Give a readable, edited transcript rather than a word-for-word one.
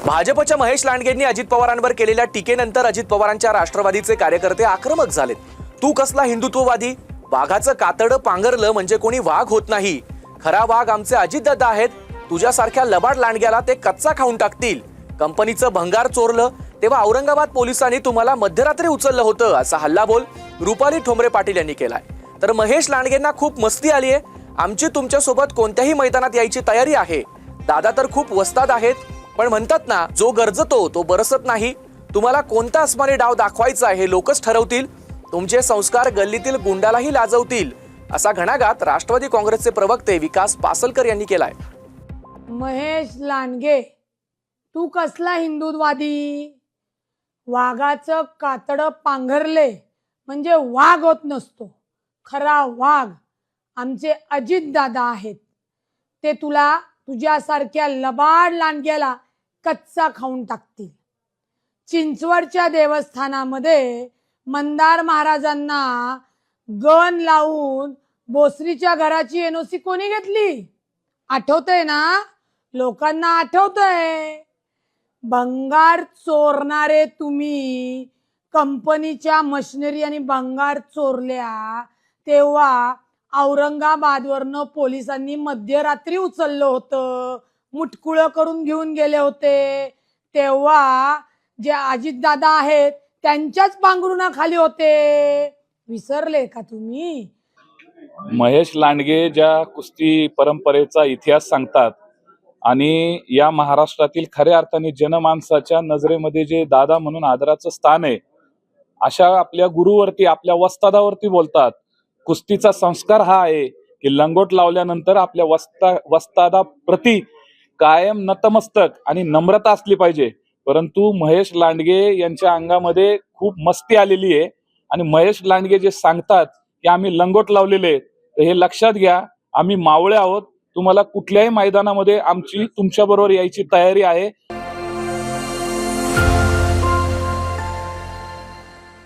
भाजपच्या महेश लांडगेंनी अजित पवारांवर केलेल्या टीकेनंतर अजित पवारांच्या राष्ट्रवादीचे कार्यकर्ते आक्रमक झालेत। तू कसला हिंदुत्ववादी? वाघाचं कातडं पांघरलं म्हणजे कोणी वाघ होत नाही। खरा वाघ आमचे अजितदादा आहेत। तुझ्यासारख्या लबाड लांडग्याला ते कच्चा खाऊन टाकतील। कंपनीचं भंगार चोरलं तेव्हा औरंगाबाद पोलिसांनी तुम्हाला मध्यरात्री उचललं होतं, असा हल्लाबोल रुपाली ठोंबरे पाटील यांनी केलाय। तर महेश लांडगेंना खूप मस्ती आलीये। आमची तुमच्यासोबत कोणत्याही मैदानात यायची तयारी आहे। दादा तर खूप वस्ताद आहेत, पण म्हणतात ना, जो गरजतो तो बरसत नाही। तुम्हाला कोणता अस्मानी डाव दाखवायचा हे लोकच ठरवतील। तुमचे संस्कार गल्लीतील गुंडालाही लाजवतील, असा घणाघात राष्ट्रवादी काँग्रेसचे प्रवक्ते विकास पासलकर यांनी केलाय। महेश लांडगे, तू कसला हिंदुत्ववादी? वाघाचं कातडं पांघरले म्हणजे वाघ होत नसतो। खरा वाघ आमचे अजितदादा आहेत। ते तुला तुझ्यासारख्या लबाड लांडग्याला कच्चा खाऊन टाकतील। चिंचवडच्या देवस्थानामध्ये मंदार महाराजांना गण लावून भोसरीच्या घराची एनओसी कोणी घेतली? आठवतंय ना? लोकांना आठवतंय। भंगार चोरणारे तुम्ही कंपनीच्या मशिनरी आणि भंगार चोरल्या तेव्हा औरंगाबादवरनं पोलिसांनी मध्यरात्री उचललं होतं, मुटकुळं करून घेऊन गेले होते। तेव्हा जे अजितदादा आहेत त्यांच्याच पांघरुणाखाली होते। विसरले का तुम्ही? महेश लांडगे ज्या कुस्ती परंपरेचा इतिहास सांगतात आणि या महाराष्ट्रातील खऱ्या अर्थाने जनमानसाच्या नजरेमध्ये जे दादा म्हणून आदराचं स्थान आहे, अशा आपल्या गुरुवरती, आपल्या वस्तादावरती बोलतात। कुस्तीचा संस्कार हा आहे की लंगोट लावल्यानंतर आपल्या वस्तादाप्रती कायम नतमस्तक आणि नम्रता असली पाहिजे। परंतु महेश लांडगे यांच्या अंगामध्ये खूप मस्ती आलेली आहे आणि महेश लांडगे जे सांगतात की आम्ही लंगोट लावलेले, तर हे लक्षात घ्या, आम्ही मावळे आहोत। तुम्हाला कुठल्याही मैदानामध्ये आमची तुमच्या बरोबर यायची तयारी आहे।